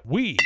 We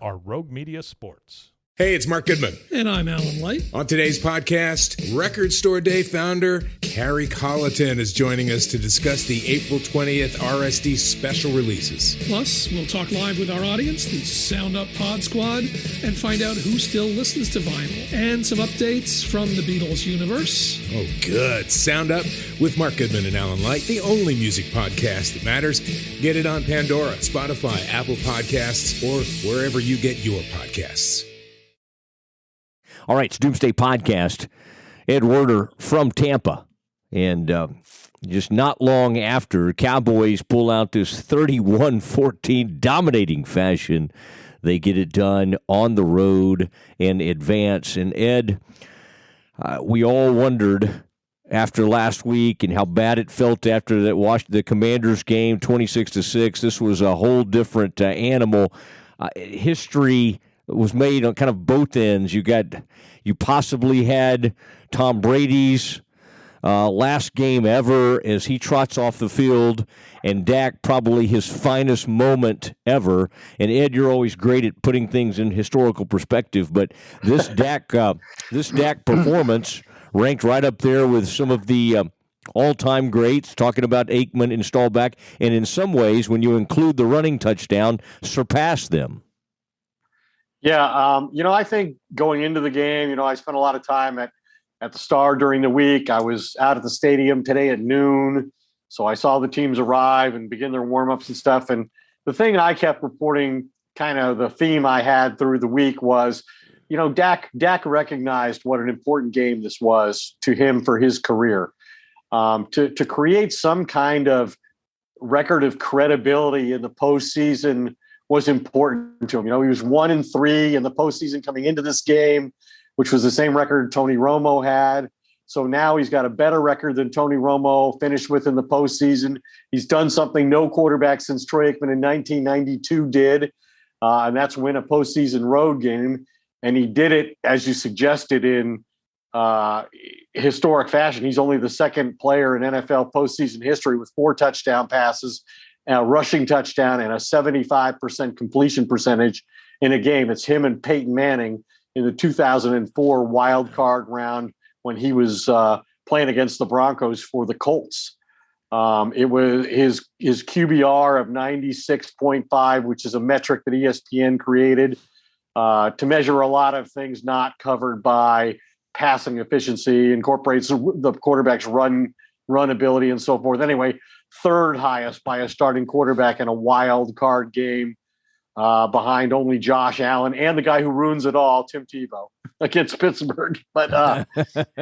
are Rogue Media Sports. Hey, it's Mark Goodman. And I'm Alan Light. On today's podcast, Record Store Day founder Carrie Colleton is joining us to discuss the April 20th RSD special releases. Plus, we'll talk live with our audience, the Sound Up Pod Squad, and find out who still listens to vinyl. And some updates from the Beatles universe. Oh, good. Sound Up with Mark Goodman and Alan Light, the only music podcast that matters. Get it on Pandora, Spotify, Apple Podcasts, or wherever you get your podcasts. All right, it's Doomsday Podcast. Ed Werder from Tampa. And just not long after, Cowboys pull out this 31-14 dominating fashion. They get it done on the road and advance. And Ed, we all wondered after last week and how bad it felt after that the Commanders game, 26-6. This was a whole different animal. History was made on kind of both ends. You possibly had Tom Brady's last game ever as he trots off the field, and Dak probably his finest moment ever. And Ed, you're always great at putting things in historical perspective, but this Dak performance ranked right up there with some of the all-time greats, talking about Aikman and Staubach, and in some ways, when you include the running touchdown, surpassed them. Yeah, I think going into the game, I spent a lot of time at the Star during the week. I was out at the stadium today at noon, so I saw the teams arrive and begin their warm-ups and stuff. And the thing I kept reporting, kind of the theme I had through the week was, Dak recognized what an important game this was to him for his career. To create some kind of record of credibility in the postseason was important to him. He was 1-3 in the postseason coming into this game, which was the same record Tony Romo had. So now he's got a better record than Tony Romo finished with in the postseason. He's done something no quarterback since Troy Aikman in 1992 did, and that's win a postseason road game. And he did it, as you suggested, in historic fashion. He's only the second player in NFL postseason history with 4 touchdown passes, a rushing touchdown, and a 75% completion percentage in a game. It's him and Peyton Manning in the 2004 wild card round when he was playing against the Broncos for the Colts. It was his QBR of 96.5, which is a metric that ESPN created to measure a lot of things not covered by passing efficiency, incorporates the quarterback's run ability and so forth. Anyway, third highest by a starting quarterback in a wild card game, behind only Josh Allen and the guy who ruins it all, Tim Tebow, against Pittsburgh. But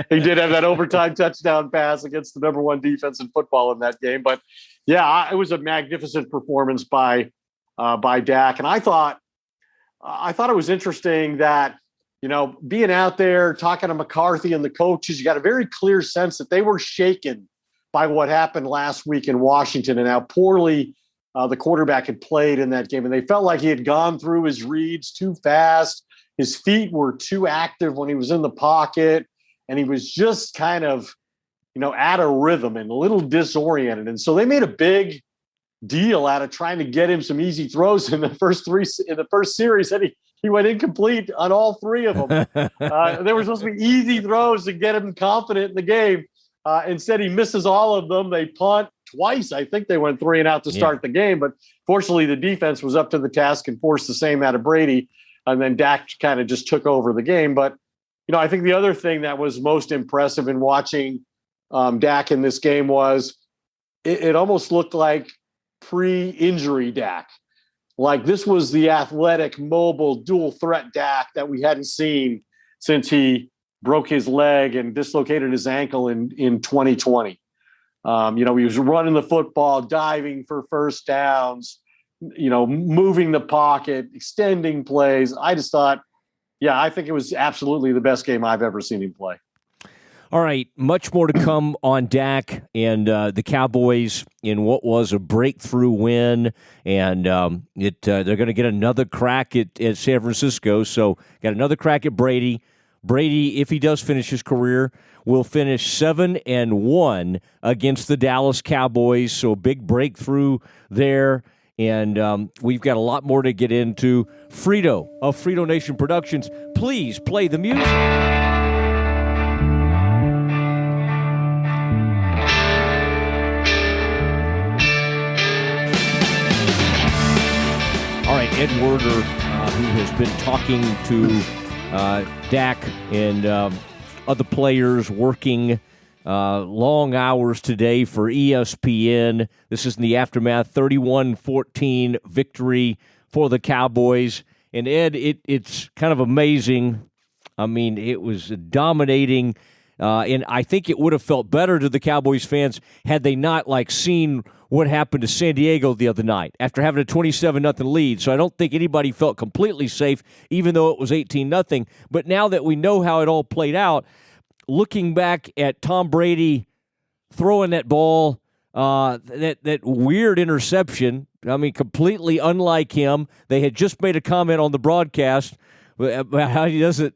he did have that overtime touchdown pass against the number 1 defense in football in that game. But yeah, it was a magnificent performance by Dak. And I thought it was interesting that, being out there talking to McCarthy and the coaches, you got a very clear sense that they were shaken by what happened last week in Washington and how poorly the quarterback had played in that game. And they felt like he had gone through his reads too fast. His feet were too active when he was in the pocket. And he was just kind of, out of rhythm and a little disoriented. And so they made a big deal out of trying to get him some easy throws in the first series. And he went incomplete on all 3 of them. They were supposed to be easy throws to get him confident in the game. Instead, he misses all of them. They punt twice. I think they went 3 and out to start the game, but fortunately the defense was up to the task and forced the same out of Brady. And then Dak kind of just took over the game. But, I think the other thing that was most impressive in watching Dak in this game was it almost looked like pre-injury Dak. Like this was the athletic, mobile, dual threat Dak that we hadn't seen since he broke his leg and dislocated his ankle in 2020. He was running the football, diving for first downs, moving the pocket, extending plays. I just thought, I think it was absolutely the best game I've ever seen him play. All right, much more to come on Dak and the Cowboys in what was a breakthrough win, and they're going to get another crack at San Francisco. So got another crack at Brady. Brady, if he does finish his career, will finish 7-1 against the Dallas Cowboys. So a big breakthrough there. And we've got a lot more to get into. Frito of Frito Nation Productions, please play the music. All right, Ed Werder, who has been talking to Dak and other players, working long hours today for ESPN. This is in the aftermath, 31-14 victory for the Cowboys. And Ed, it's kind of amazing. I mean, it was dominating, and I think it would have felt better to the Cowboys fans had they not seen what happened to San Diego the other night after having a 27-0 lead. So I don't think anybody felt completely safe, even though it was 18-0. But now that we know how it all played out, looking back at Tom Brady throwing that ball, that weird interception, I mean, completely unlike him. They had just made a comment on the broadcast about how he doesn't,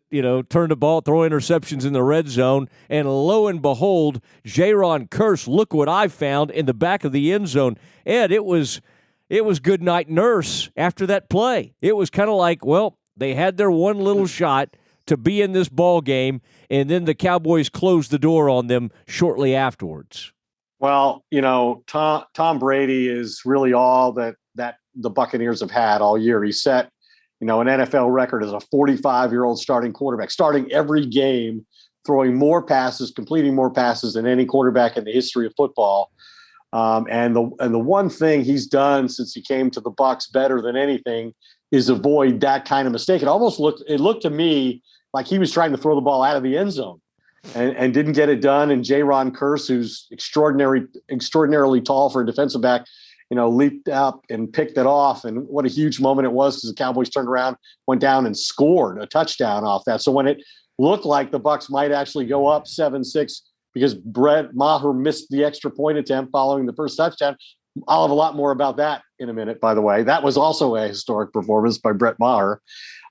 turn the ball, throw interceptions in the red zone. And lo and behold, Jaron Kearse, look what I found in the back of the end zone. Ed, it was good night nurse after that play. It was kind of like, well, they had their one little shot to be in this ball game, and then the Cowboys closed the door on them shortly afterwards. Well, Tom Brady is really all that the Buccaneers have had all year. He set, an NFL record as a 45-year-old starting quarterback, starting every game, throwing more passes, completing more passes than any quarterback in the history of football. And the one thing he's done since he came to the Bucs better than anything is avoid that kind of mistake. It looked to me like he was trying to throw the ball out of the end zone and didn't get it done. And Jaron Kearse, who's extraordinarily tall for a defensive back, leaped up and picked it off. And what a huge moment it was, because the Cowboys turned around, went down and scored a touchdown off that. So when it looked like the Bucs might actually go up 7-6 because Brett Maher missed the extra point attempt following the first touchdown, I'll have a lot more about that in a minute, by the way. That was also a historic performance by Brett Maher,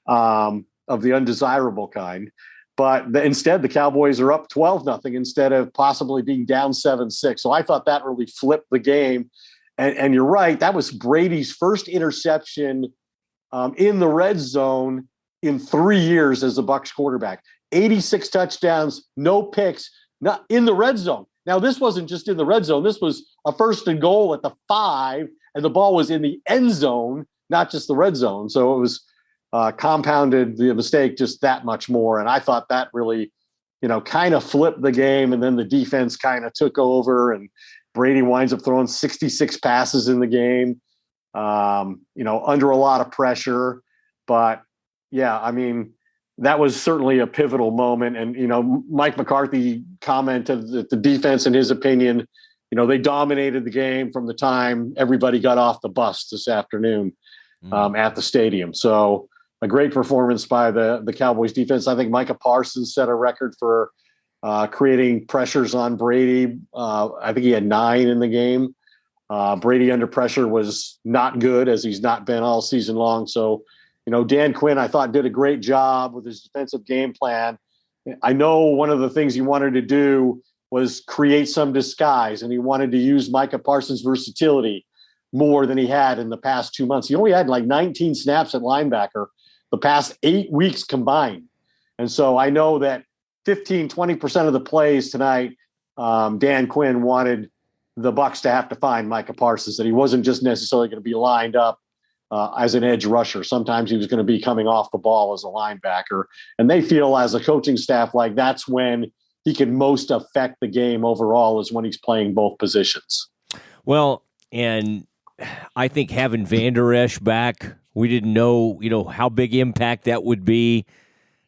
of the undesirable kind. But instead, the Cowboys are up 12-0 instead of possibly being down 7-6. So I thought that really flipped the game. And you're right, that was Brady's first interception in the red zone in 3 years as the Bucs quarterback. 86 touchdowns, no picks, not in the red zone. Now, this wasn't just in the red zone. This was a 1st and goal at the 5, and the ball was in the end zone, not just the red zone. So it was compounded the mistake just that much more. And I thought that really, kind of flipped the game. And then the defense kind of took over, and Brady winds up throwing 66 passes in the game, under a lot of pressure. But yeah, I mean, that was certainly a pivotal moment. And, Mike McCarthy commented that the defense, in his opinion, they dominated the game from the time everybody got off the bus this afternoon at the stadium. So a great performance by the Cowboys defense. I think Micah Parsons set a record for creating pressures on Brady. I think he had 9 in the game. Brady under pressure was not good, as he's not been all season long. So, Dan Quinn, I thought, did a great job with his defensive game plan. I know one of the things he wanted to do was create some disguise, and he wanted to use Micah Parsons' versatility more than he had in the past 2 months. He only had 19 snaps at linebacker the past 8 weeks combined. And so I know that 15-20% of the plays tonight, Dan Quinn wanted the Bucs to have to find Micah Parsons, that he wasn't just necessarily going to be lined up as an edge rusher. Sometimes he was going to be coming off the ball as a linebacker. And they feel, as a coaching staff, like that's when he can most affect the game overall, is when he's playing both positions. Well, and I think having Van Der Esch back, we didn't know, how big impact that would be.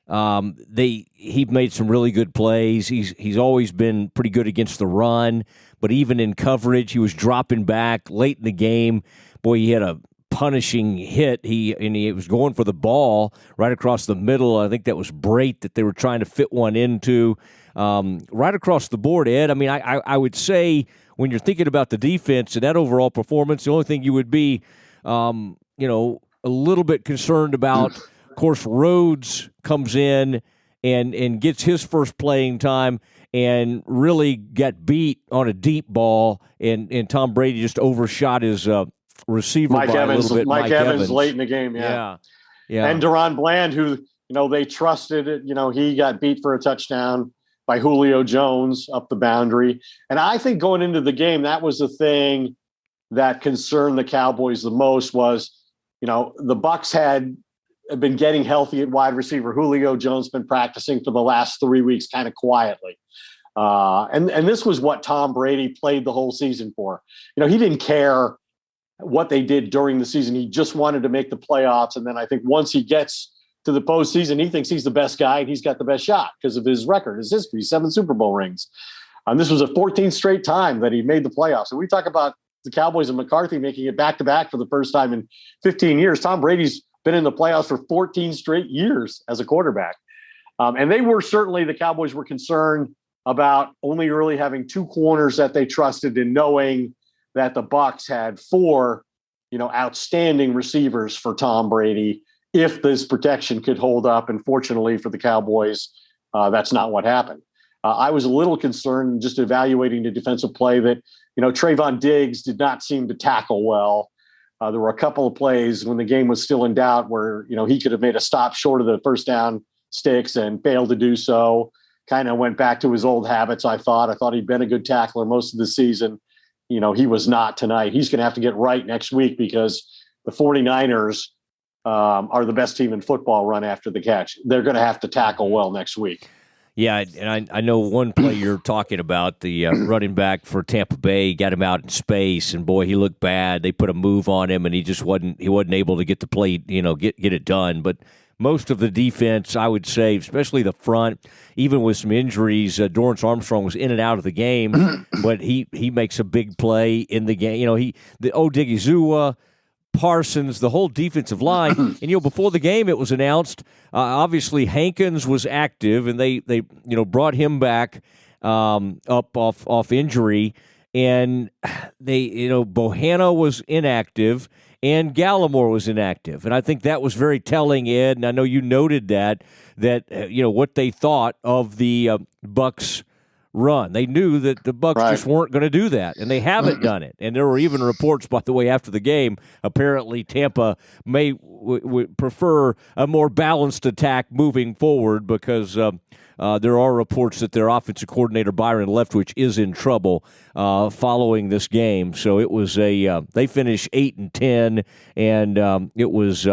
He made some really good plays. He's always been pretty good against the run, but even in coverage, he was dropping back late in the game. Boy, he had a punishing hit. He was going for the ball right across the middle. I think that was Brait that they were trying to fit one into, right across the board. Ed, I mean, I would say when you're thinking about the defense and that overall performance, the only thing you would be, a little bit concerned about. Of course, Rhodes comes in and gets his first playing time and really got beat on a deep ball, and Tom Brady just overshot his receiver Mike by Evans, a little bit. Mike Evans late in the game. Yeah. And Deron Bland, who, they trusted it. He got beat for a touchdown by Julio Jones up the boundary. And I think going into the game, that was the thing that concerned the Cowboys the most was, the Bucs had been getting healthy at wide receiver. Julio Jones been practicing for the last 3 weeks kind of quietly. And this was what Tom Brady played the whole season for. He didn't care what they did during the season. He just wanted to make the playoffs. And then I think once he gets to the postseason, he thinks he's the best guy and he's got the best shot because of his record, his history, 7 Super Bowl rings. And this was a 14th straight time that he made the playoffs. And we talk about the Cowboys and McCarthy making it back-to-back for the first time in 15 years. Tom Brady's been in the playoffs for 14 straight years as a quarterback. And the Cowboys were concerned about only really having 2 corners that they trusted and knowing that the Bucs had 4, outstanding receivers for Tom Brady if this protection could hold up. And fortunately for the Cowboys, that's not what happened. I was a little concerned just evaluating the defensive play that, Trayvon Diggs did not seem to tackle well. There were a couple of plays when the game was still in doubt where, he could have made a stop short of the first down sticks and failed to do so. Kind of went back to his old habits, I thought he'd been a good tackler most of the season. He was not tonight. He's going to have to get right next week because the 49ers are the best team in football run after the catch. They're going to have to tackle well next week. Yeah, and I know one play you're talking about, the running back for Tampa Bay, got him out in space, and boy, he looked bad. They put a move on him, and he wasn't able to get the play, get it done. But most of the defense, I would say, especially the front, even with some injuries, Dorrance Armstrong was in and out of the game, but he makes a big play in the game. Odigizua, Parsons, the whole defensive line. And, before the game, it was announced, obviously Hankins was active, and they brought him back up off injury. And Bohanna was inactive, and Gallimore was inactive. And I think that was very telling, Ed, and I know you noted that what they thought of the Bucs run. They knew that the Bucs just weren't going to do that, and they haven't done it. And there were even reports, by the way, after the game, apparently Tampa may prefer a more balanced attack moving forward because there are reports that their offensive coordinator, Byron Leftwich, is in trouble following this game. So it was they finished 8-10, and it was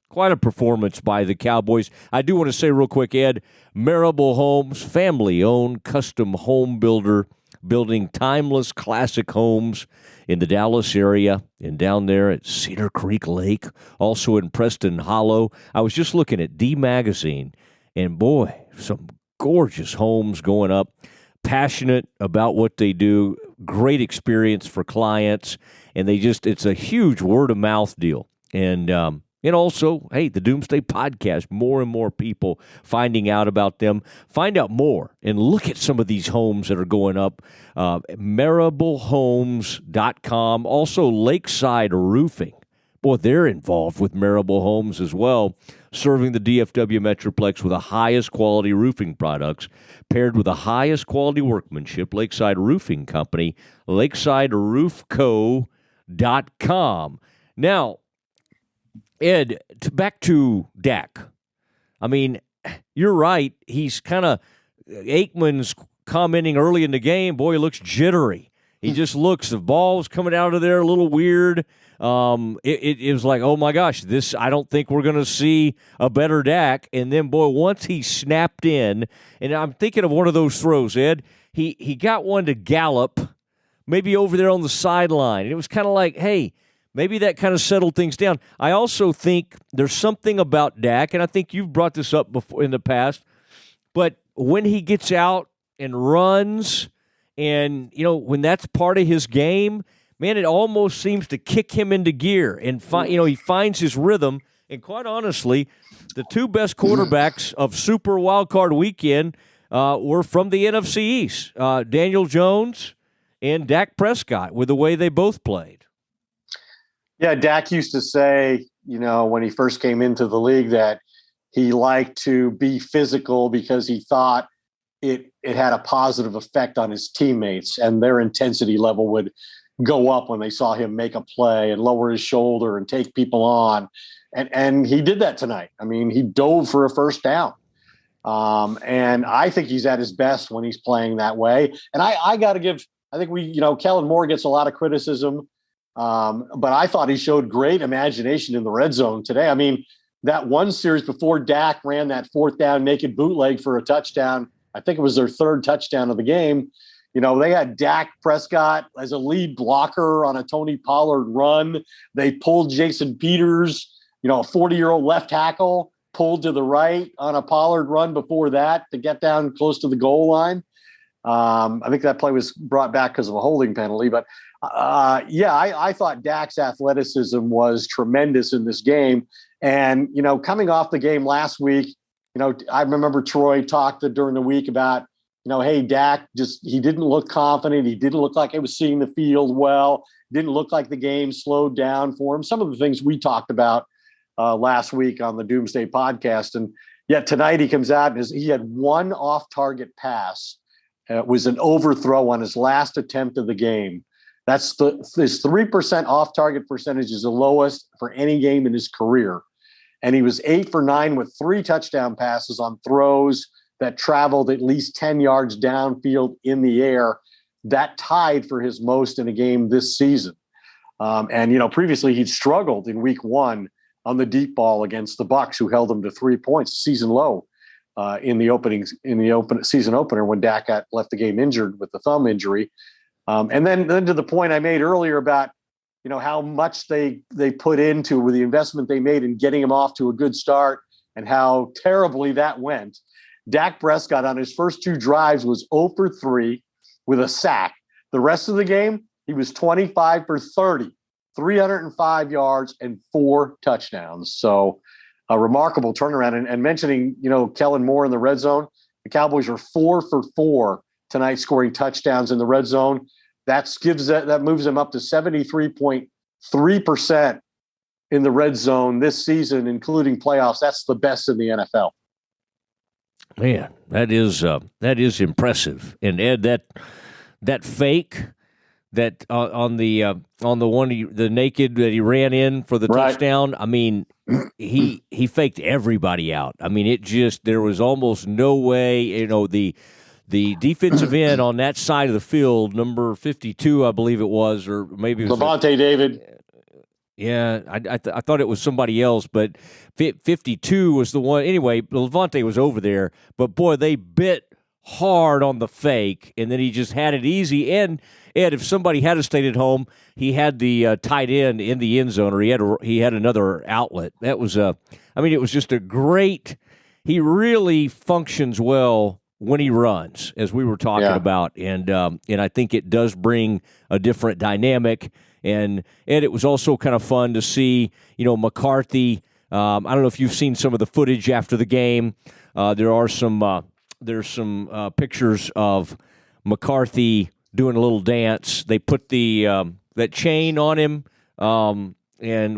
quite a performance by the Cowboys. I do want to say real quick, Ed, Marable Homes, family-owned custom home builder, building timeless classic homes in the Dallas area and down there at Cedar Creek Lake, also in Preston Hollow. I was just looking at D Magazine, and boy, some gorgeous homes going up. Passionate about what they do, great experience for clients, and it's a huge word-of-mouth deal. And also, hey, the Doomsday Podcast, more and more people finding out about them. Find out more and look at some of these homes that are going up. MarableHomes.com. Also, Lakeside Roofing. Boy, they're involved with Marable Homes as well, serving the DFW Metroplex with the highest quality roofing products, paired with the highest quality workmanship. Lakeside Roofing Company, lakesideroofco.com. Now, Ed, back to Dak. I mean, you're right. He's Aikman's commenting early in the game, boy, he looks jittery. He just looks, the ball's coming out of there a little weird. It was like, oh my gosh, I don't think we're going to see a better Dak. And then, boy, once he snapped in, and I'm thinking of one of those throws, Ed, he got one to Gallup, maybe over there on the sideline. And it was kind of like, hey, maybe that kind of settled things down. I also think there's something about Dak, and I think you've brought this up before in the past, but when he gets out and runs and, when that's part of his game, man, it almost seems to kick him into gear and, he finds his rhythm. And quite honestly, the 2 best quarterbacks of Super Wildcard Weekend were from the NFC East, Daniel Jones and Dak Prescott, with the way they both played. Yeah, Dak used to say, when he first came into the league that he liked to be physical because he thought it had a positive effect on his teammates and their intensity level would go up when they saw him make a play and lower his shoulder and take people on. And he did that tonight. I mean, he dove for a first down. And I think he's at his best when he's playing that way. And I got to give, I think Kellen Moore gets a lot of criticism. But I thought he showed great imagination in the red zone today. I mean, that one series before Dak ran that fourth down naked bootleg for a touchdown, I think it was their third touchdown of the game. They had Dak Prescott as a lead blocker on a Tony Pollard run. They pulled Jason Peters, a 40-year-old left tackle, pulled to the right on a Pollard run before that to get down close to the goal line. I think that play was brought back because of a holding penalty. But, I thought Dak's athleticism was tremendous in this game. And, coming off the game last week, I remember Troy talked during the week about, hey, Dak he didn't look confident. He didn't look like he was seeing the field well. Didn't look like the game slowed down for him. Some of the things we talked about last week on the Doomsday Podcast. And yet tonight he comes out and he had one off-target pass. It was an overthrow on his last attempt of the game. His 3% off-target percentage is the lowest for any game in his career. And he was 8 for 9 with 3 touchdown passes on throws that traveled at least 10 yards downfield in the air. That tied for his most in a game this season. Previously he'd struggled in week 1 on the deep ball against the Bucs, who held him to 3 points, season low in the season opener when Dak left the game injured with the thumb injury. And then to the point I made earlier about, how much they put into with the investment they made in getting him off to a good start and how terribly that went. Dak Prescott on his first 2 drives was 0 for 3 with a sack. The rest of the game, he was 25 for 30, 305 yards and 4 touchdowns. So a remarkable turnaround. And mentioning, Kellen Moore in the red zone, the Cowboys are 4 for 4 tonight, scoring touchdowns in the red zone. That moves them up to 73.3% in the red zone this season, including playoffs. That's the best in the NFL. Man, that is impressive. And Ed, that fake that on the one the naked that he ran in for the touchdown. I mean, he faked everybody out. I mean, there was almost no way. The defensive end on that side of the field, number 52, I believe it was, or maybe it was Levante David. Yeah, I thought it was somebody else, but 52 was the one. Anyway, Levante was over there, but boy, they bit hard on the fake, and then he just had it easy. And Ed, if somebody had stayed at home, he had the tight end in the end zone, or he had another outlet. That was it was just a great. He really functions well when he runs, as we were talking about, and I think it does bring a different dynamic. And Ed, it was also kind of fun to see, McCarthy. I don't know if you've seen some of the footage after the game. There's some pictures of McCarthy doing a little dance. They put that chain on him, and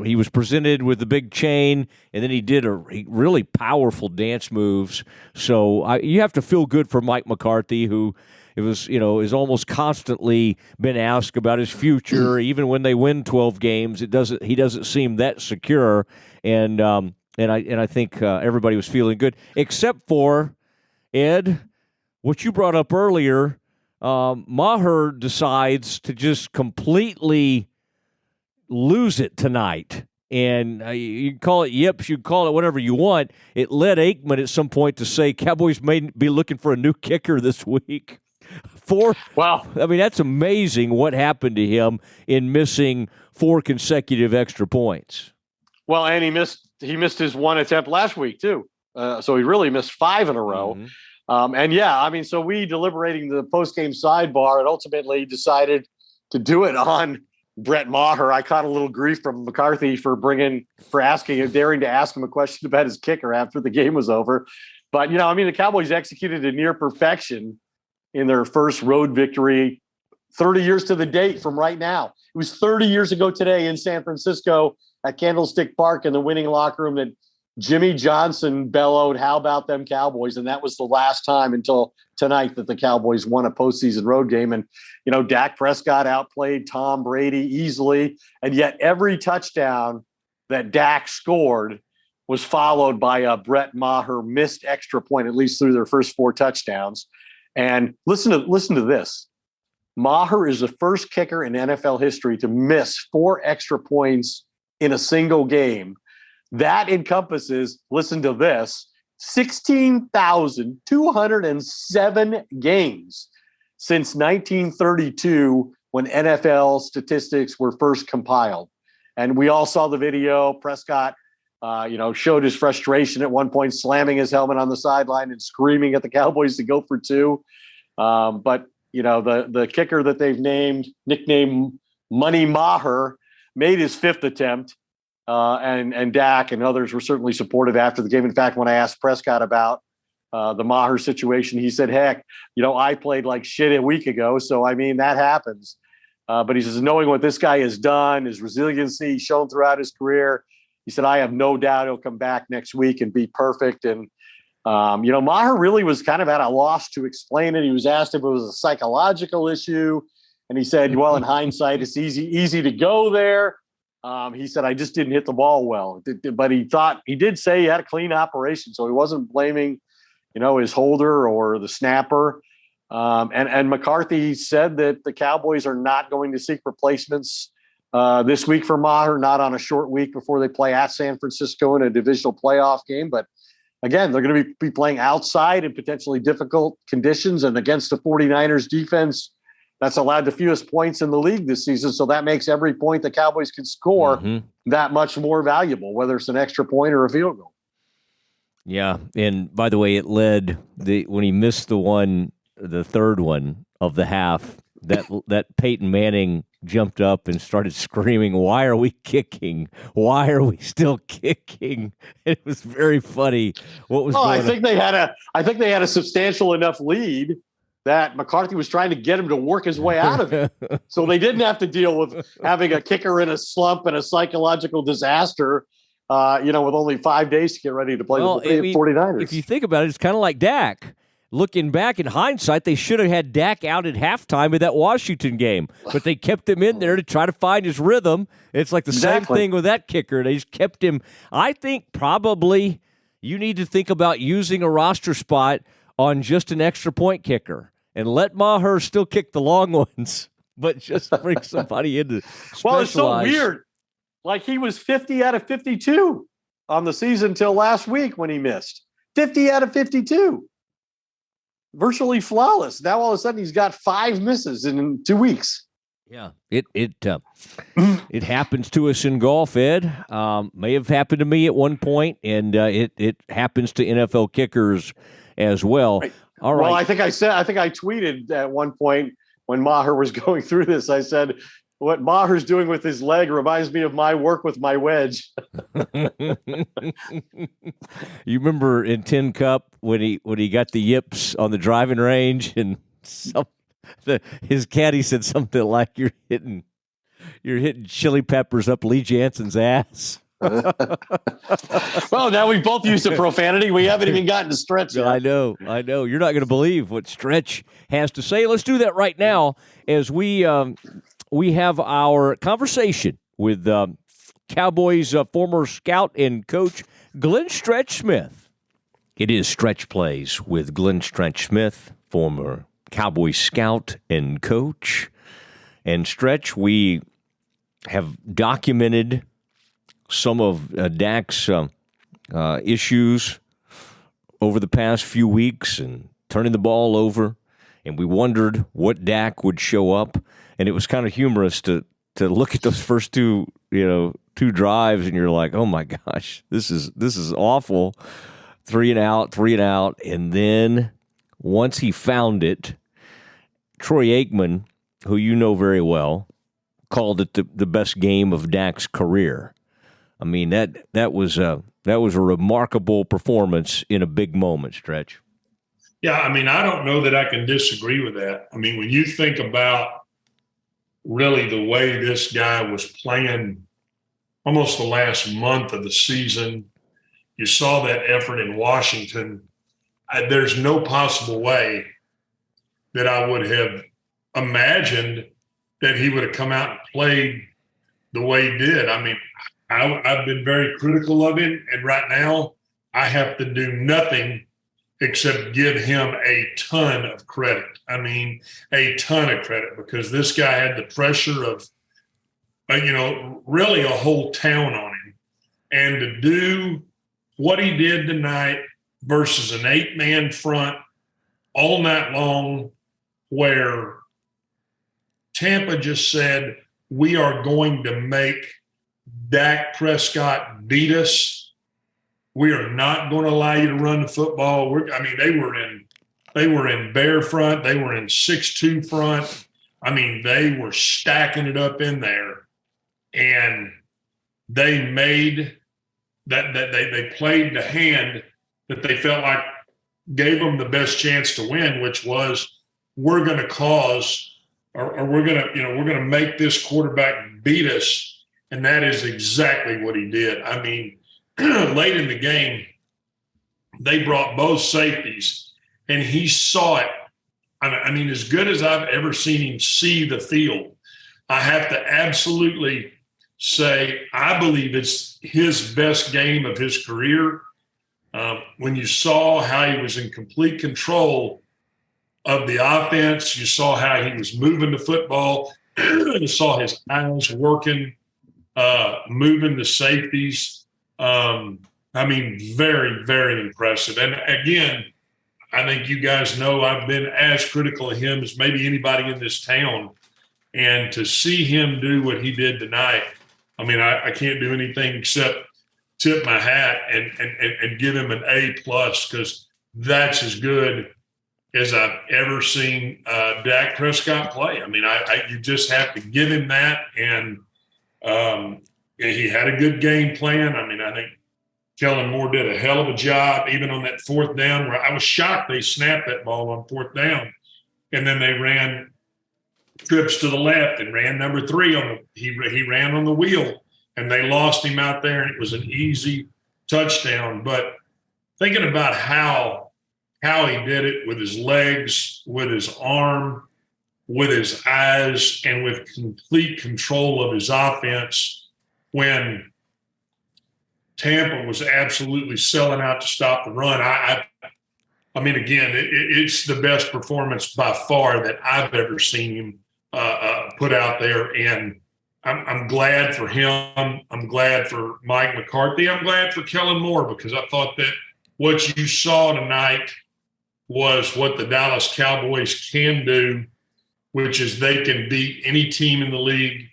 he was presented with the big chain, and then he did really powerful dance moves. So you have to feel good for Mike McCarthy, who is almost constantly been asked about his future. Even when they win 12 games, he doesn't seem that secure. And I think everybody was feeling good, except for Ed, what you brought up earlier. Maher decides to just completely lose it tonight. And you can call it yips, you can call it whatever you want. It led Aikman at some point to say Cowboys may be looking for a new kicker this week. Wow. I mean, that's amazing what happened to him in missing 4 consecutive extra points. Well, and he missed his one attempt last week too. So he really missed 5 in a row. Mm-hmm. So we deliberating the post-game sidebar and ultimately decided to do it on Brett Maher. I caught a little grief from McCarthy for daring to ask him a question about his kicker after the game was over. But, the Cowboys executed a near perfection in their first road victory 30 years to the date from right now. It was 30 years ago today in San Francisco at Candlestick Park in the winning locker room that Jimmy Johnson bellowed, "How about them Cowboys?" And that was the last time until tonight that the Cowboys won a postseason road game. And, Dak Prescott outplayed Tom Brady easily. And yet every touchdown that Dak scored was followed by a Brett Maher missed extra point, at least through their first 4 touchdowns. And listen to this. Maher is the first kicker in NFL history to miss 4 extra points in a single game. That encompasses, listen to this, 16,207 games since 1932 when NFL statistics were first compiled. And we all saw the video. Prescott, showed his frustration at one point, slamming his helmet on the sideline and screaming at the Cowboys to go for 2. But the kicker that they've nicknamed Money Maher, made his 5th attempt. And Dak and others were certainly supportive after the game. In fact, when I asked Prescott about the Maher situation, he said, "Heck, I played like shit a week ago. So, that happens." But he says, knowing what this guy has done, his resiliency shown throughout his career, he said, "I have no doubt he'll come back next week and be perfect." And, Maher really was kind of at a loss to explain it. He was asked if it was a psychological issue. And he said, well, in hindsight, it's easy to go there. He said, "I just didn't hit the ball well." But he did say he had a clean operation. So he wasn't blaming, his holder or the snapper. And McCarthy said that the Cowboys are not going to seek replacements this week for Maher, not on a short week before they play at San Francisco in a divisional playoff game. But again, they're going to be playing outside in potentially difficult conditions and against the 49ers defense that's allowed the fewest points in the league this season. So that makes every point the Cowboys can score that much more valuable, whether it's an extra point or a field goal. Yeah. And by the way, it led when he missed the third one of the half, that Peyton Manning jumped up and started screaming, "Why are we kicking? Why are we still kicking?" It was very funny. What was going on? I think they had a substantial enough lead that McCarthy was trying to get him to work his way out of it. So they didn't have to deal with having a kicker in a slump and a psychological disaster, with only 5 days to get ready to play the 49ers. If you think about it, it's kind of like Dak. Looking back in hindsight, they should have had Dak out at halftime of that Washington game, but they kept him in there to try to find his rhythm. It's like the same thing with that kicker. They just kept him. I think probably you need to think about using a roster spot on just an extra point kicker and let Maher still kick the long ones, but just bring somebody in to specialize. Well, it's so weird. Like he was 50 out of 52 on the season until last week when he missed. 50 out of 52. Virtually flawless. Now all of a sudden he's got 5 misses in 2 weeks. Yeah, it happens to us in golf, Ed. May have happened to me at one point, and it happens to NFL kickers as well. Right. All right. Well, I think I tweeted at one point when Maher was going through this. I said, "What Maher's doing with his leg reminds me of my work with my wedge." You remember in Tin Cup when he got the yips on the driving range, and his caddy said something like, "You're hitting chili peppers up Lee Jansen's ass." Well, now we've both used a profanity. We haven't even gotten to Stretch yet. I know. You're not going to believe what Stretch has to say. Let's do that right now as we have our conversation with Cowboys former scout and coach Glenn Stretch Smith. It is Stretch Plays with Glenn Stretch Smith, former Cowboys scout and coach. And Stretch, we have documented some of Dak's issues over the past few weeks and turning the ball over, and we wondered what Dak would show up, and it was kind of humorous to look at those first two drives, and you're like, oh my gosh, this is awful. 3 and out, and then once he found it, Troy Aikman, who you know very well, called it the best game of Dak's career. I mean, that was a remarkable performance in a big moment, Stretch. Yeah, I mean, I don't know that I can disagree with that. I mean, when you think about really the way this guy was playing almost the last month of the season, you saw that effort in Washington. There's no possible way that I would have imagined that he would have come out and played the way he did. I mean, I've been very critical of him, and right now I have to do nothing except give him a ton of credit. I mean, a ton of credit, because this guy had the pressure of, really a whole town on him. And to do what he did tonight versus an 8-man front all night long, where Tampa just said, we are going to make Dak Prescott beat us. We are not going to allow you to run the football. They were in bear front. They were in 6-2 front. I mean, they were stacking it up in there, and they made that they played the hand that they felt like gave them the best chance to win, which was, we're going to cause, or we're going to make this quarterback beat us. And that is exactly what he did. I mean, late in the game, they brought both safeties, and he saw it. I mean, as good as I've ever seen him see the field, I have to absolutely say I believe it's his best game of his career. When you saw how he was in complete control of the offense, you saw how he was moving the football, you saw his eyes working, moving the safeties. I mean, very, very impressive. And again, I think you guys know I've been as critical of him as maybe anybody in this town. And to see him do what he did tonight, I mean, I can't do anything except tip my hat and give him an A+, because that's as good as I've ever seen Dak Prescott play. I mean, you just have to give him that. And he had a good game plan. I mean, I think Kellen Moore did a hell of a job, even on that 4th down, where I was shocked they snapped that ball on 4th down. And then they ran trips to the left and ran number 3 he ran on the wheel, and they lost him out there, and it was an easy touchdown. But thinking about how he did it with his legs, with his arm, with his eyes, and with complete control of his offense, when Tampa was absolutely selling out to stop the run. I mean, again, it's the best performance by far that I've ever seen him put out there. And I'm glad for him. I'm glad for Mike McCarthy. I'm glad for Kellen Moore, because I thought that what you saw tonight was what the Dallas Cowboys can do, which is they can beat any team in the league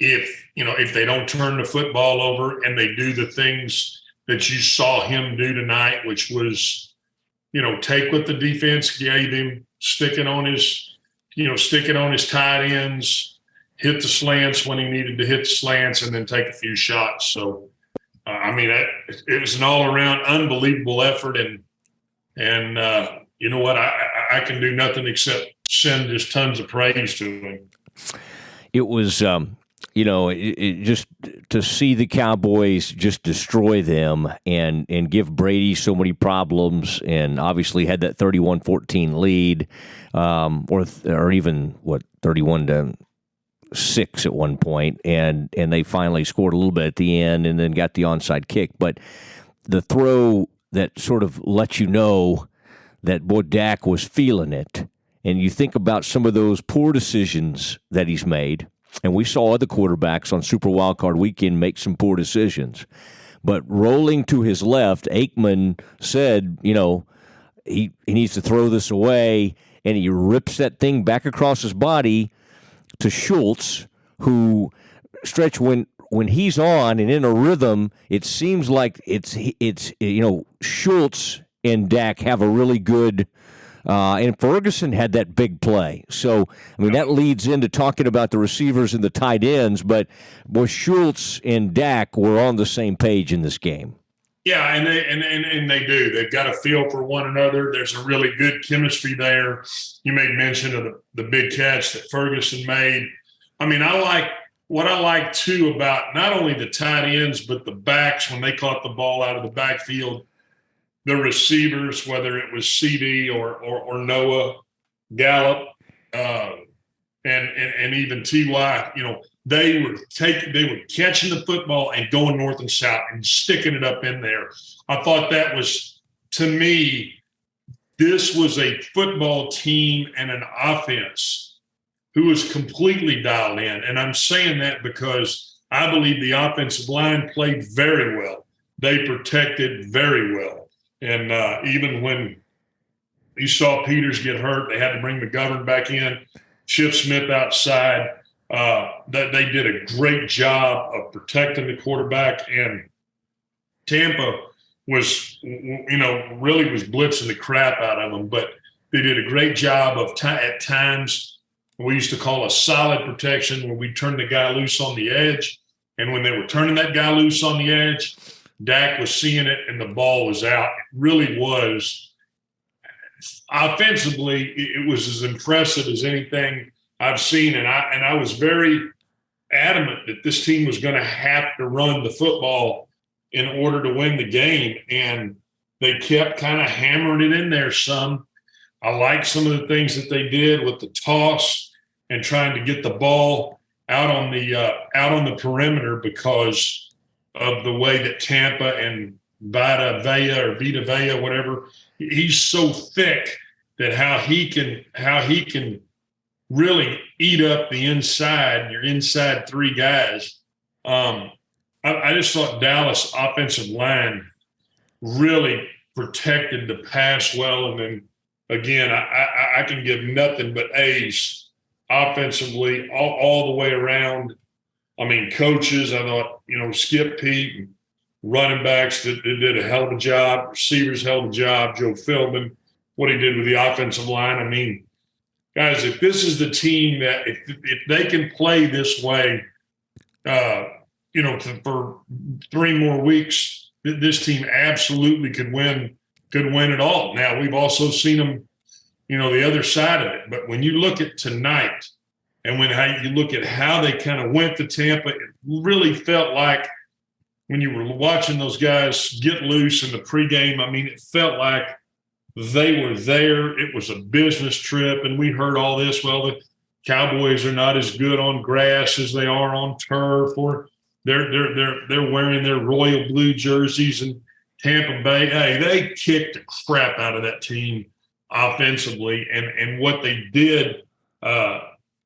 if they don't turn the football over and they do the things that you saw him do tonight, which was, take what the defense gave him, sticking on his tight ends, hit the slants when he needed to hit the slants, and then take a few shots. So, it was an all-around unbelievable effort. And you know what? I can do nothing except send just tons of praise to him. It was, just to see the Cowboys just destroy them and give Brady so many problems, and obviously had that 31-14 lead, or even 31-6 at one point, and they finally scored a little bit at the end and then got the onside kick. But the throw that sort of let you know that Dak was feeling it, and you think about some of those poor decisions that he's made. And we saw other quarterbacks on Super Wildcard Weekend make some poor decisions. But rolling to his left, Aikman said, he needs to throw this away, and he rips that thing back across his body to Schultz, who, Stretch, when he's on and in a rhythm, it seems like it's Schultz and Dak have a really good and Ferguson had that big play. So, that leads into talking about the receivers and the tight ends, but Schultz and Dak were on the same page in this game. Yeah, and they do. They've got a feel for one another. There's a really good chemistry there. You made mention of the big catch that Ferguson made. I like what I like too about not only the tight ends, but the backs, when they caught the ball out of the backfield, the receivers, whether it was CD or Noah, Gallup, and even Ty, they were catching the football and going north and south and sticking it up in there. I thought that was, to me, this was a football team and an offense who was completely dialed in. And I'm saying that because I believe the offensive line played very well. They protected very well. And even when you saw Peters get hurt, they had to bring McGovern back in, Chip Smith outside. They did a great job of protecting the quarterback. And Tampa was, really was blitzing the crap out of them. But they did a great job of at times, we used to call a solid protection, where we turned the guy loose on the edge. And when they were turning that guy loose on the edge, Dak was seeing it and the ball was out. It really was. Offensively, it was as impressive as anything I've seen. And I was very adamant that this team was going to have to run the football in order to win the game. And they kept kind of hammering it in there some. I like some of the things that they did with the toss and trying to get the ball out on the perimeter, because of the way that Tampa and Vita Vea, whatever, he's so thick that how he can really eat up the inside, your inside three guys. I just thought Dallas offensive line really protected the pass well, and then again, I can give nothing but A's offensively all the way around. I mean, coaches, I thought, Skip Pete and running backs that did a hell of a job. Receivers, hell of a job. Joe Philbin, what he did with the offensive line. I mean, guys, if this is the team that if they can play this way, for 3 more weeks, this team absolutely could win it all. Now, we've also seen them, the other side of it. But when you look at tonight and you look at how they kind of went to Tampa, it really felt like when you were watching those guys get loose in the pregame, I mean, it felt like they were there. It was a business trip. And we heard all this. Well, the Cowboys are not as good on grass as they are on turf, or they're wearing their royal blue jerseys, and Tampa Bay, hey, they kicked the crap out of that team offensively. And what they did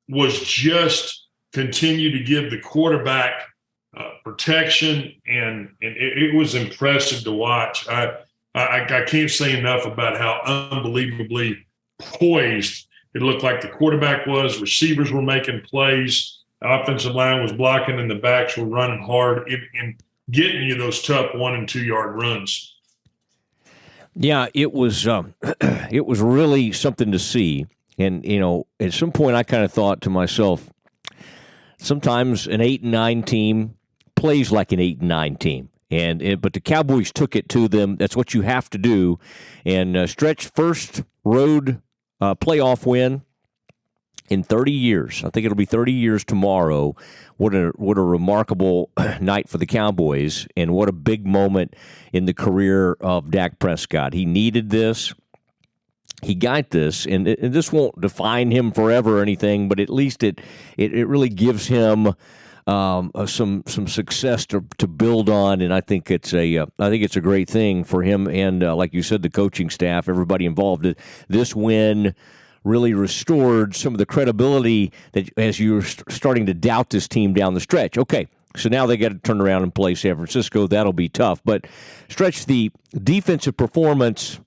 was just continue to give the quarterback protection, and it was impressive to watch. I can't say enough about how unbelievably poised it looked like the quarterback was. Receivers were making plays. The offensive line was blocking, and the backs were running hard and getting you those tough 1 and 2 yard runs. Yeah, it was really something to see. And, at some point I kind of thought to myself, sometimes an 8-9 team plays like an 8-9 team. But the Cowboys took it to them. That's what you have to do. And Stretch first road playoff win in 30 years. I think it'll be 30 years tomorrow. What a remarkable night for the Cowboys, and what a big moment in the career of Dak Prescott. He needed this. He got this, and this won't define him forever or anything, but at least it really gives him some success to build on, and I think it's a great thing for him, and like you said, the coaching staff, everybody involved. This win really restored some of the credibility that as you were starting to doubt this team down the stretch. Okay, so now they got to turn around and play San Francisco. That'll be tough, but Stretch, the defensive performance.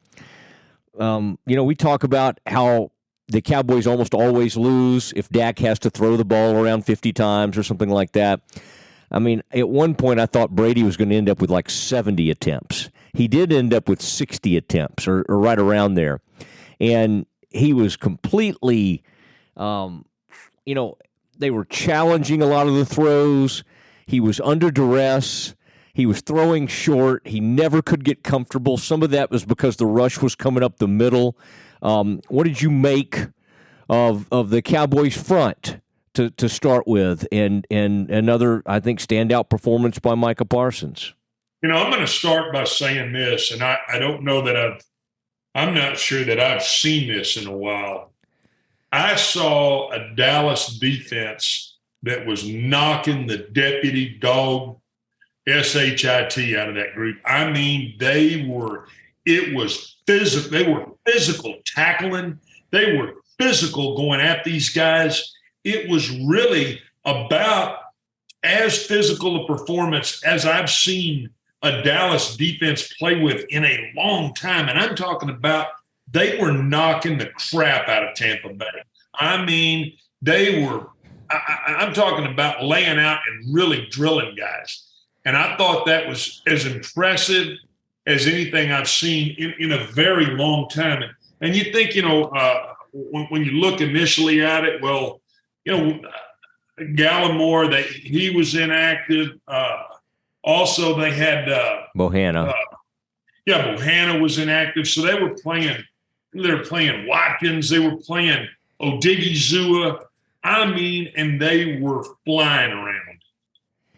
We talk about how the Cowboys almost always lose if Dak has to throw the ball around 50 times or something like that. I mean, at one point I thought Brady was going to end up with like 70 attempts. He did end up with 60 attempts or right around there. And he was completely, they were challenging a lot of the throws. He was under duress. He was throwing short. He never could get comfortable. Some of that was because the rush was coming up the middle. What did you make of the Cowboys front to start with, and another, I think, standout performance by Micah Parsons. I'm going to start by saying this, and I don't know that I'm not sure that I've seen this in a while. I saw a Dallas defense that was knocking the deputy dog SHIT out of that group. I mean, it was physical. They were physical tackling. They were physical going at these guys. It was really about as physical a performance as I've seen a Dallas defense play with in a long time. And I'm talking about they were knocking the crap out of Tampa Bay. I mean, I'm talking about laying out and really drilling guys. And I thought that was as impressive as anything I've seen in a very long time. And you think, when you look initially at it, well, Gallimore, he was inactive. Also, they had Bohanna. Bohanna was inactive. So they were playing Watkins. They were playing Odigizua. I mean, and they were flying around.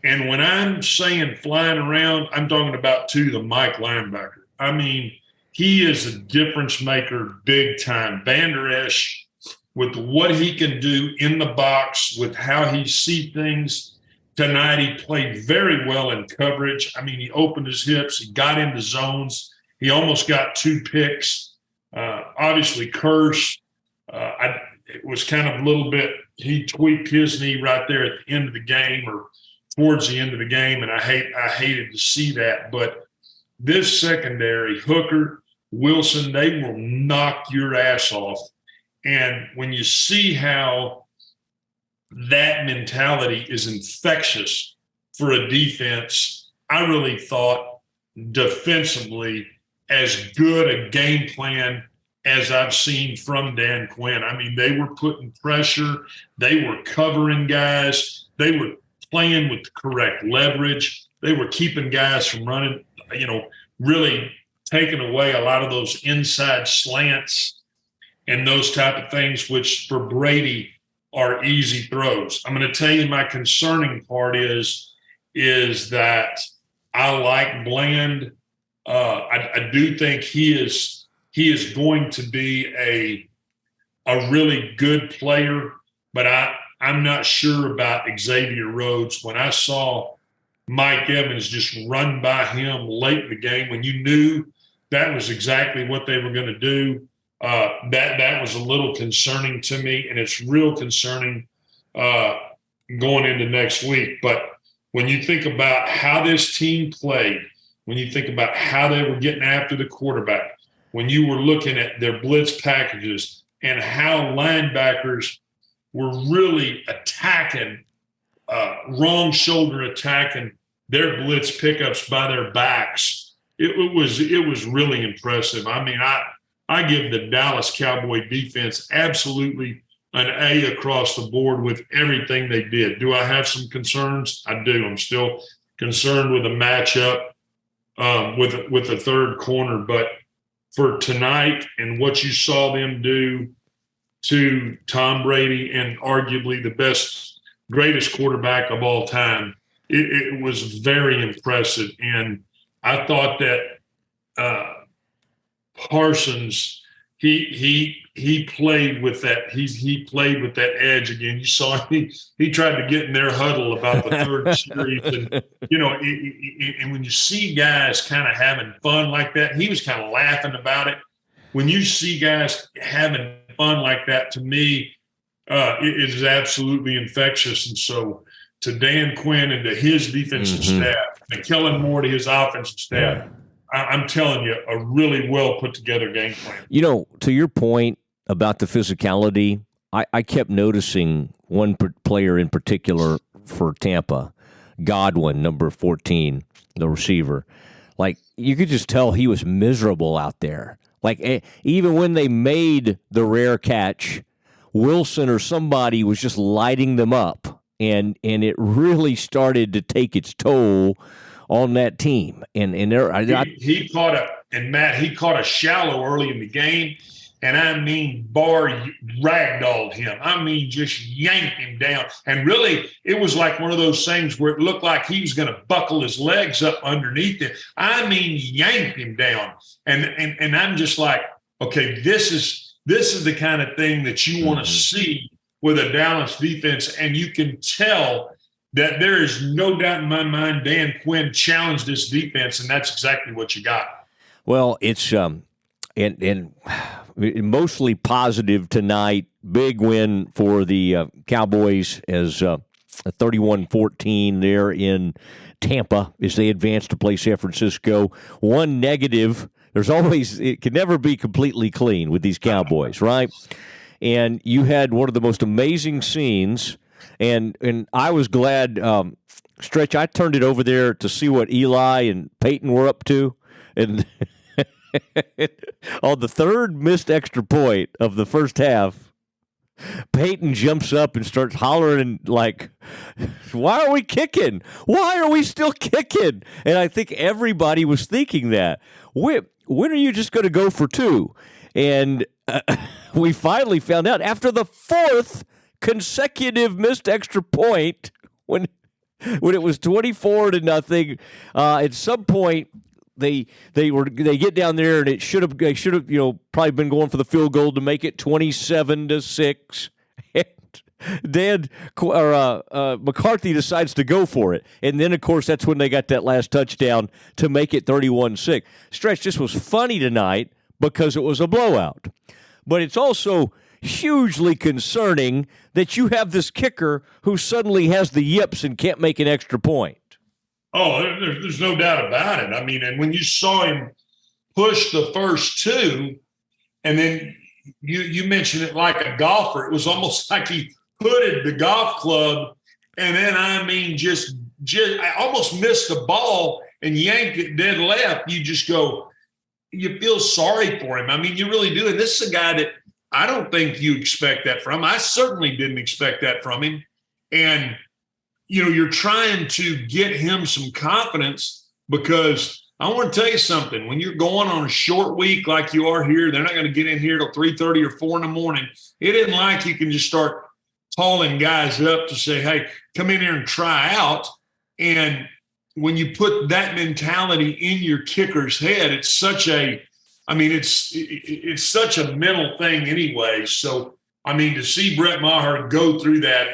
And when I'm saying flying around, I'm talking about, the Mike linebacker. I mean, he is a difference maker big time. Van Der Esch, with what he can do in the box, with how he sees things. Tonight, he played very well in coverage. I mean, he opened his hips. He got into zones. He almost got 2 picks. Obviously, Curse. It was kind of a little bit – he tweaked his knee right there at the end of the game or towards the end of the game, and I hated to see that. But this secondary, Hooker, Wilson, they will knock your ass off. And when you see how that mentality is infectious for a defense, I really thought defensively as good a game plan as I've seen from Dan Quinn. I mean, they were putting pressure. They were covering guys. They were playing with the correct leverage. They were keeping guys from running, really taking away a lot of those inside slants and those type of things, which for Brady are easy throws. I'm going to tell you my concerning part is that I like Bland. I do think he is going to be a really good player, but I'm not sure about Xavier Rhodes. When I saw Mike Evans just run by him late in the game, when you knew that was exactly what they were going to do, that was a little concerning to me, and it's real concerning going into next week. But when you think about how this team played, when you think about how they were getting after the quarterback, when you were looking at their blitz packages and how linebackers were really attacking, wrong shoulder attacking their blitz pickups by their backs, it was really impressive. I mean, I give the Dallas Cowboy defense absolutely an A across the board with everything they did. Do I have some concerns? I do. I'm still concerned with a matchup with the third corner. But for tonight and what you saw them do to Tom Brady and arguably the greatest quarterback of all time, it was very impressive. And I thought that Parsons, he played with that. He played with that edge again. You saw he tried to get in their huddle about the third series, and and when you see guys kind of having fun like that, he was kind of laughing about it. When you see guys having fun like that, to me, it is absolutely infectious. And so, to Dan Quinn and to his defensive staff, and Kellen Moore to his offensive staff. I'm telling you, a really well put together game plan. To your point about the physicality, I kept noticing one player in particular for Tampa, Godwin, number 14, the receiver. Like, you could just tell he was miserable out there. Like, even when they made the rare catch, Wilson or somebody was just lighting them up, and it really started to take its toll on that team. And there, he caught a shallow early in the game. and I mean ragdolled him. I mean just yanked him down. And really, it was like one of those things where it looked like he was going to buckle his legs up underneath it. I mean, yanked him down. And I'm just like, okay, this is the kind of thing that you want to see with a Dallas defense. And you can tell that there is no doubt in my mind Dan Quinn challenged this defense, and that's exactly what you got. Well, it's and mostly positive tonight. Big win for the Cowboys as 31-14 there in Tampa as they advance to play San Francisco. One negative, it can never be completely clean with these Cowboys, right? And you had one of the most amazing scenes, and I was glad, Stretch, I turned it over there to see what Eli and Peyton were up to, and on the third missed extra point of the first half, Peyton jumps up and starts hollering like, why are we kicking? Why are we still kicking? And I think everybody was thinking that. When are you just going to go for two? And we finally found out after the fourth consecutive missed extra point when it was 24-0. At some point, they get down there, and they should have probably been going for the field goal to make it 27-6. And McCarthy decides to go for it, and then of course that's when they got that last touchdown to make it 31-6. Stretch, this was funny tonight because it was a blowout, but it's also hugely concerning that you have this kicker who suddenly has the yips and can't make an extra point. Oh, there's no doubt about it. I mean, and when you saw him push the first two, and then you mentioned it like a golfer, it was almost like he hooded the golf club, and then I mean, just I almost missed the ball and yanked it dead left. You just go, you feel sorry for him. I mean, you really do. And this is a guy that I don't think you expect that from. I certainly didn't expect that from him. And you're trying to get him some confidence, because I want to tell you something. When you're going on a short week like you are here, they're not going to get in here till 3:30 or 4 in the morning. It isn't like you can just start calling guys up to say, hey, come in here and try out. And when you put that mentality in your kicker's head, it's such a mental thing anyway. So, I mean, to see Brett Maher go through that,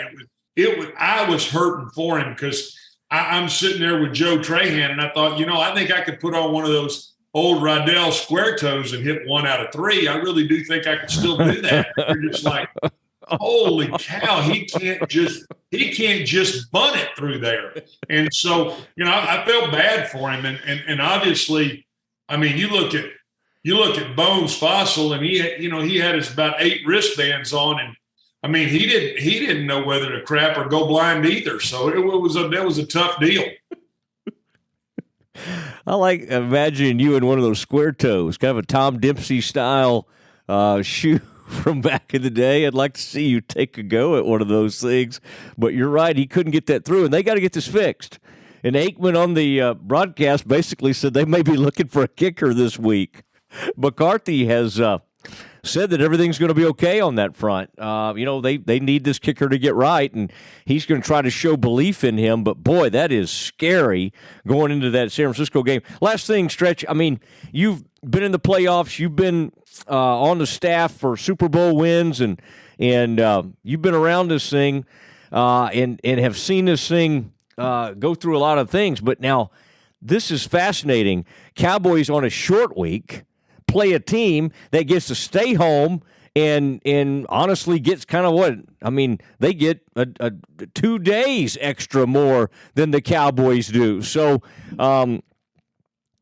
I was hurting for him, because I'm sitting there with Joe Trahan, and I thought, I think I could put on one of those old Rydell square toes and hit 1 out of 3. I really do think I could still do that. You're just like, holy cow, he can't just bunt it through there. And so, I felt bad for him. And obviously, I mean, you look at Bones Fossil, and he had his about 8 wristbands on, and I mean, he didn't know whether to crap or go blind either. So that was a tough deal. I like imagining you in one of those square toes, kind of a Tom Dempsey style shoe from back in the day. I'd like to see you take a go at one of those things. But you're right, he couldn't get that through, and they got to get this fixed. And Aikman on the broadcast basically said they may be looking for a kicker this week. McCarthy has said that everything's going to be okay on that front. They need this kicker to get right, and he's going to try to show belief in him. But, boy, that is scary going into that San Francisco game. Last thing, Stretch, I mean, you've been in the playoffs. You've been on the staff for Super Bowl wins, and you've been around this thing and have seen this thing go through a lot of things. But now this is fascinating. Cowboys on a short week play a team that gets to stay home and honestly gets kind of they get 2 days extra more than the Cowboys do. So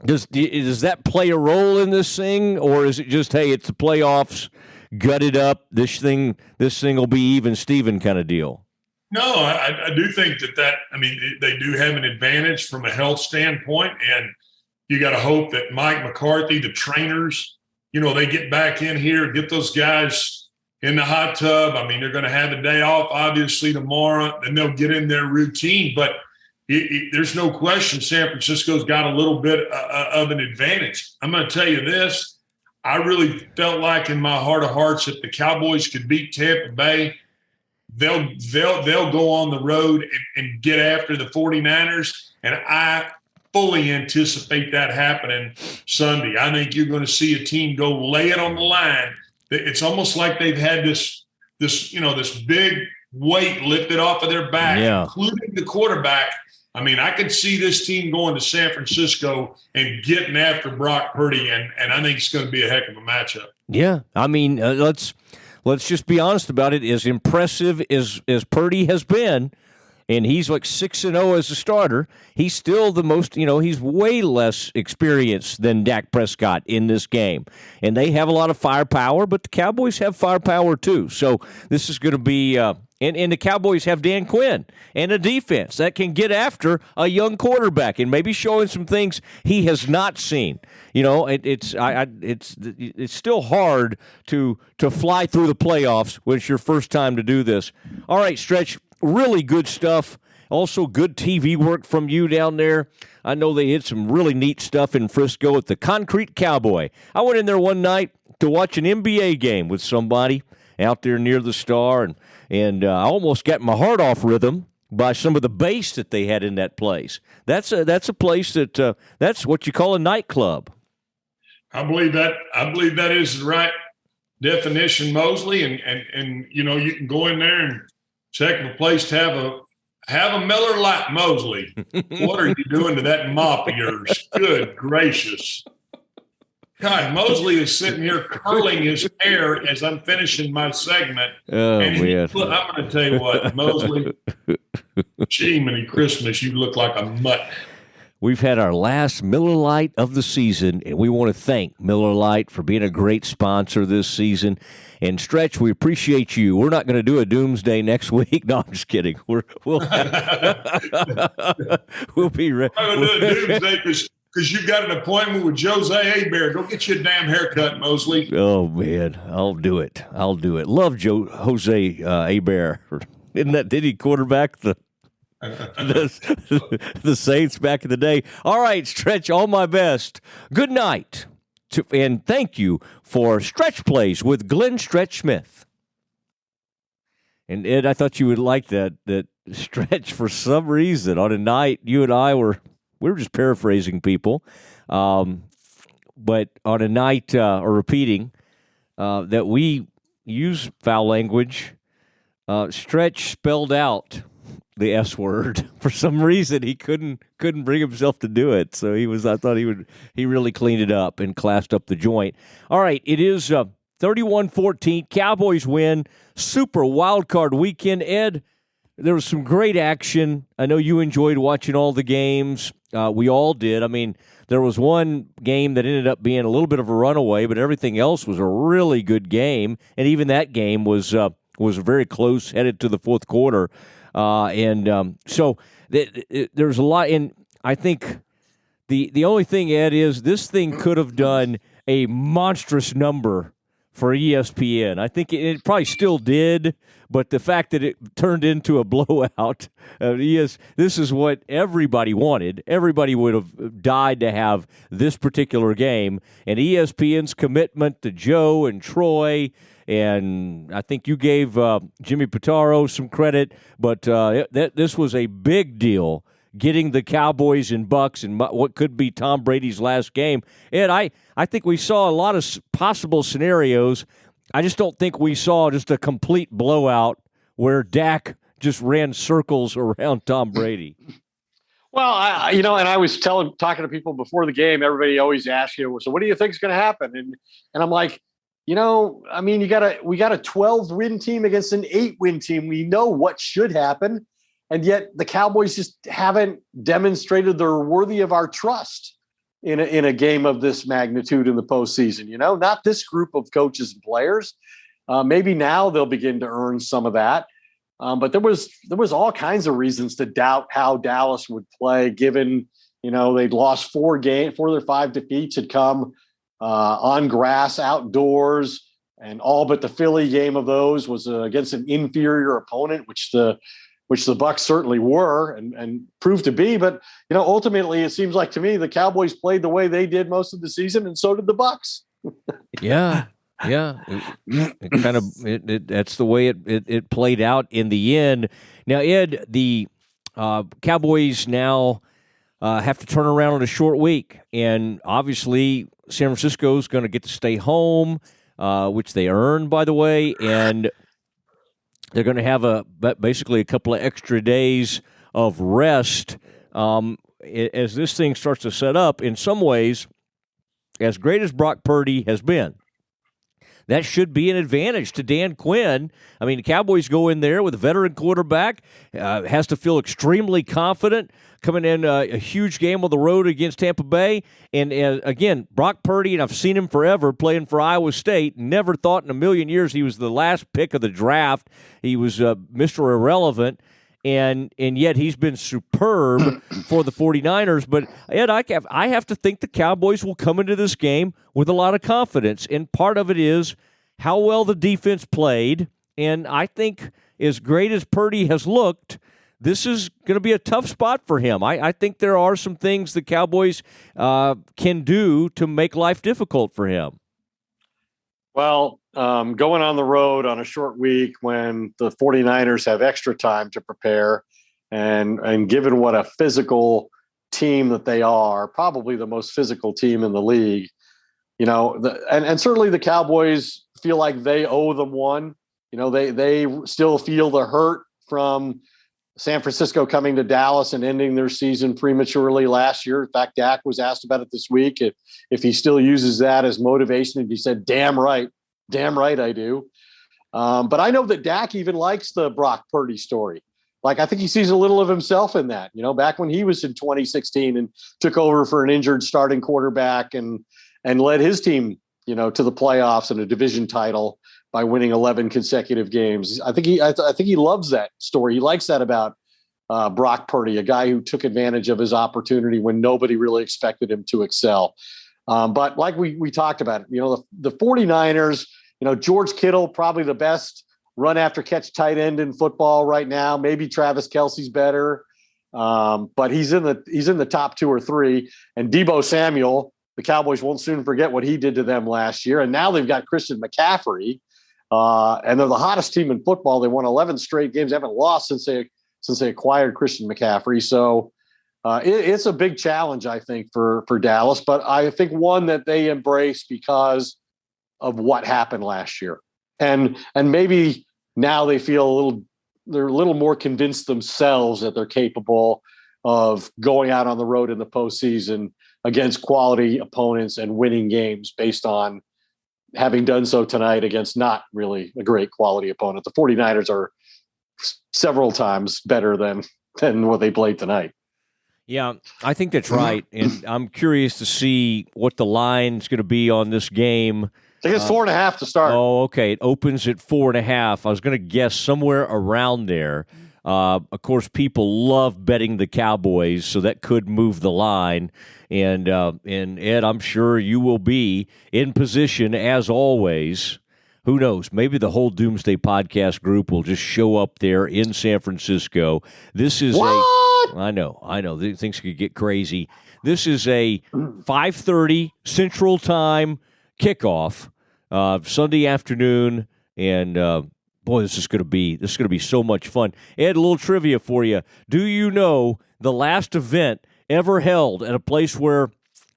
does that play a role in this thing, or is it just, hey, it's the playoffs, gut it up, this thing will be even Steven kind of deal? No, I do think that they do have an advantage from a health standpoint, and you got to hope that Mike McCarthy, the trainers, they get back in here, get those guys in the hot tub. I mean, they're going to have a day off, obviously, tomorrow, and they'll get in their routine. But there's no question San Francisco's got a little bit of an advantage. I'm going to tell you this. I really felt like in my heart of hearts, if the Cowboys could beat Tampa Bay, they'll go on the road and get after the 49ers. And I fully anticipate that happening Sunday. I think you're going to see a team go lay it on the line. It's almost like they've had this big weight lifted off of their back, including the quarterback. I mean, I could see this team going to San Francisco and getting after Brock Purdy, and I think it's going to be a heck of a matchup. Yeah, I mean, let's just be honest about it. As impressive as Purdy has been, and he's like 6-0 as a starter, he's still the most, he's way less experienced than Dak Prescott in this game. And they have a lot of firepower, but the Cowboys have firepower too. So this is going to be and the Cowboys have Dan Quinn and a defense that can get after a young quarterback and maybe showing some things he has not seen. It's still hard to fly through the playoffs when it's your first time to do this. All right, Stretch, really good stuff. Also good TV work from you down there. I know they hit some really neat stuff in Frisco at the Concrete Cowboy. I went in there one night to watch an NBA game with somebody out there near the Star, and I almost got my heart off rhythm by some of the bass that they had in that place. That's a place that's what you call a nightclub. I believe that is the right definition, Mosley, and you can go in there and check the place to have a Miller Lite, Mosley. What are you doing to that mop of yours? Good gracious. God, Mosley is sitting here curling his hair as I'm finishing my segment. Oh, man. I'm going to tell you what, Mosley, gee, many Christmas, you look like a mutt. We've had our last Miller Lite of the season, and we want to thank Miller Lite for being a great sponsor this season. And Stretch, we appreciate you. We're not going to do a Doomsday next week. No, I'm just kidding. We'll be ready. I'm going to do a Doomsday because you got an appointment with Jose Hebert. Go get you a damn haircut, Mosley. Oh, man. I'll do it. Love Jose Hebert. Did he quarterback the Saints back in the day? All right, Stretch, all my best. Good night. And thank you for Stretch Plays with Glenn Stretch Smith. And Ed, I thought you would like that Stretch for some reason. On a night, you and I we were just paraphrasing people, but on a night or repeating that we use foul language, Stretch spelled out the S word. For some reason, he couldn't bring himself to do it. So I thought he really cleaned it up and classed up the joint. All right, it is 31-14. Cowboys win. Super wildcard weekend. Ed, there was some great action. I know you enjoyed watching all the games. We all did. I mean, there was one game that ended up being a little bit of a runaway, but everything else was a really good game. And even that game was very close, headed to the fourth quarter. So there's a lot, and I think the only thing, Ed, is this thing could have done a monstrous number for ESPN. I think it probably still did, but the fact that it turned into a blowout, this is what everybody wanted. Everybody would have died to have this particular game, and ESPN's commitment to Joe and Troy. And I think you gave Jimmy Pitaro some credit, but this was a big deal, getting the Cowboys and Bucs in what could be Tom Brady's last game. And I think we saw a lot of possible scenarios. I just don't think we saw just a complete blowout where Dak just ran circles around Tom Brady. Well, and I was talking to people before the game. Everybody always asks you, so what do you think is going to happen? And I'm like, we got a 12-win team against an 8-win team. We know what should happen, and yet the Cowboys just haven't demonstrated they're worthy of our trust in a game of this magnitude in the postseason. Not this group of coaches and players. Maybe now they'll begin to earn some of that. But there was all kinds of reasons to doubt how Dallas would play, given they'd lost 4 of their 5 defeats had come on grass, outdoors, and all but the Philly game of those was against an inferior opponent, which the Bucs certainly were and proved to be. But ultimately, it seems like to me the Cowboys played the way they did most of the season, and so did the Bucs. Yeah. It kind of that's the way it played out in the end. Now, Ed, the Cowboys now have to turn around in a short week, and obviously San Francisco's going to get to stay home, which they earned, by the way, and they're going to have basically a couple of extra days of rest as this thing starts to set up. In some ways, as great as Brock Purdy has been, that should be an advantage to Dan Quinn. I mean, the Cowboys go in there with a veteran quarterback, has to feel extremely confident coming in a huge game on the road against Tampa Bay. And again, Brock Purdy, and I've seen him forever playing for Iowa State, never thought in a million years he was the last pick of the draft. He was Mr. Irrelevant. And yet he's been superb for the 49ers. But, Ed, I have to think the Cowboys will come into this game with a lot of confidence. And part of it is how well the defense played. And I think as great as Purdy has looked, this is going to be a tough spot for him. I think there are some things the Cowboys can do to make life difficult for him. Well, going on the road on a short week when the 49ers have extra time to prepare, and given what a physical team that they are, probably the most physical team in the league, and certainly the Cowboys feel like they owe them one. They still feel the hurt from San Francisco coming to Dallas and ending their season prematurely last year. In fact, Dak was asked about it this week if he still uses that as motivation, and he said, damn right I do. But I know that Dak even likes the Brock Purdy story. Like, I think he sees a little of himself in that, back when he was in 2016 and took over for an injured starting quarterback and led his team, to the playoffs and a division title by winning 11 consecutive games. I think he loves that story. He likes that about Brock Purdy, a guy who took advantage of his opportunity when nobody really expected him to excel. But like we talked about, the 49ers, George Kittle, probably the best run after catch tight end in football right now. Maybe Travis Kelce's better. But he's in the top 2 or 3. And Deebo Samuel, the Cowboys won't soon forget what he did to them last year. And now they've got Christian McCaffrey. And they're the hottest team in football. They won 11 straight games. They haven't lost since they acquired Christian McCaffrey. So it's a big challenge, I think, for Dallas. But I think one that they embrace because of what happened last year. And maybe now they feel they're a little more convinced themselves that they're capable of going out on the road in the postseason against quality opponents and winning games based on having done so tonight against not really a great quality opponent. The 49ers are several times better than what they played tonight. Yeah, I think that's right. And I'm curious to see what the line's going to be on this game. I think it's 4.5 to start. Oh, okay. It opens at 4.5. I was going to guess somewhere around there. Of course, people love betting the Cowboys, so that could move the line. And Ed, I'm sure you will be in position as always. Who knows? Maybe the whole Doomsday Podcast group will just show up there in San Francisco. This is I know. Things could get crazy. This is a 5:30 Central Time kickoff, Sunday afternoon, and boy, this is going to be so much fun. Ed, a little trivia for you. Do you know the last event ever held at a place where,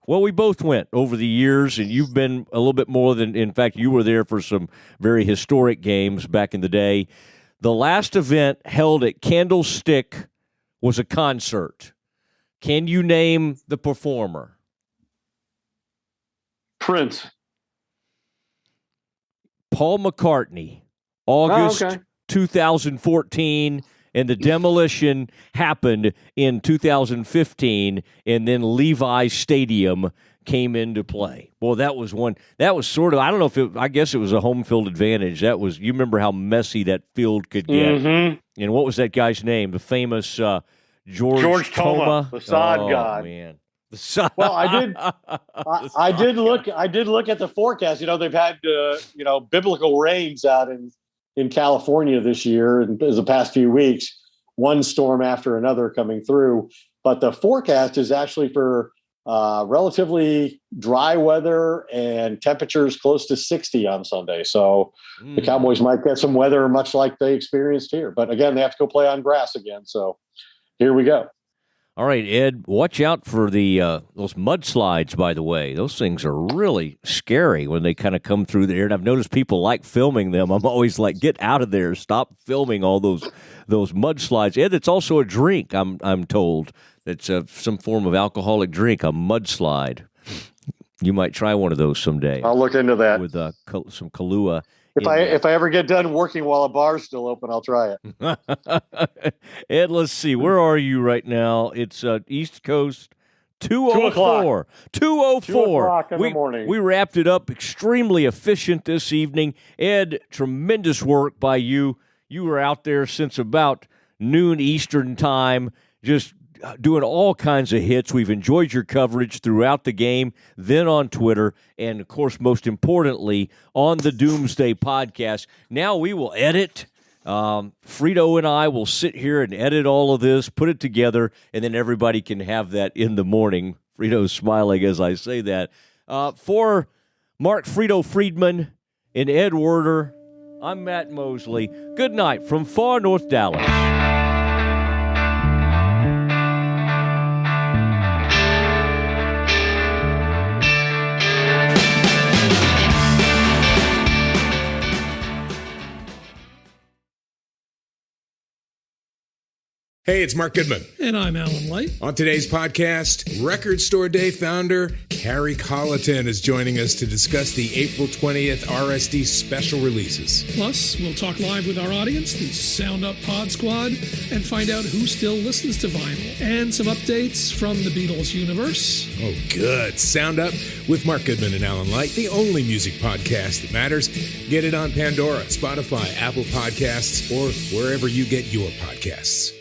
well, we both went over the years, and you've been a little bit more than, in fact, you were there for some very historic games back in the day. The last event held at Candlestick was a concert. Can you name the performer? Prince. Paul McCartney. August 2014, and the demolition happened in 2015, and then Levi's Stadium came into play. Well, that was sort of, I don't know I guess it was a home field advantage. You remember how messy that field could get. Mm-hmm. And what was that guy's name? The famous George Toma, the sod god. Man. Well, I did look at the forecast. They've had biblical rains out in California this year and the past few weeks, one storm after another coming through. But the forecast is actually for relatively dry weather and temperatures close to 60 on Sunday. So the Cowboys might get some weather much like they experienced here. But again, they have to go play on grass again. So here we go. All right, Ed, watch out for the those mudslides, by the way. Those things are really scary when they kind of come through there. And I've noticed people like filming them. I'm always like, get out of there. Stop filming all those mudslides. Ed, it's also a drink, I'm told. It's some form of alcoholic drink, a mudslide. You might try one of those someday. I'll look into that. With some Kahlua. If I ever get done working while a bar's still open, I'll try it. Ed, let's see. Where are you right now? It's East Coast, 2:04. 2:04. 2 o'clock in the morning. We wrapped it up extremely efficient this evening. Ed, tremendous work by you. You were out there since about noon Eastern time, just doing all kinds of hits. We've enjoyed your coverage throughout the game, then on Twitter, and, of course, most importantly, on the Doomsday Podcast. Now we will edit. Frito and I will sit here and edit all of this, put it together, and then everybody can have that in the morning. Frito's smiling as I say that. For Mark Frito Friedman and Ed Werder, I'm Matt Mosley. Good night from far north Dallas. Hey, it's Mark Goodman. And I'm Alan Light. On today's podcast, Record Store Day founder Carrie Colleton is joining us to discuss the April 20th RSD special releases. Plus, we'll talk live with our audience, the Sound Up Pod Squad, and find out who still listens to vinyl. And some updates from the Beatles universe. Oh, good. Sound Up with Mark Goodman and Alan Light, the only music podcast that matters. Get it on Pandora, Spotify, Apple Podcasts, or wherever you get your podcasts.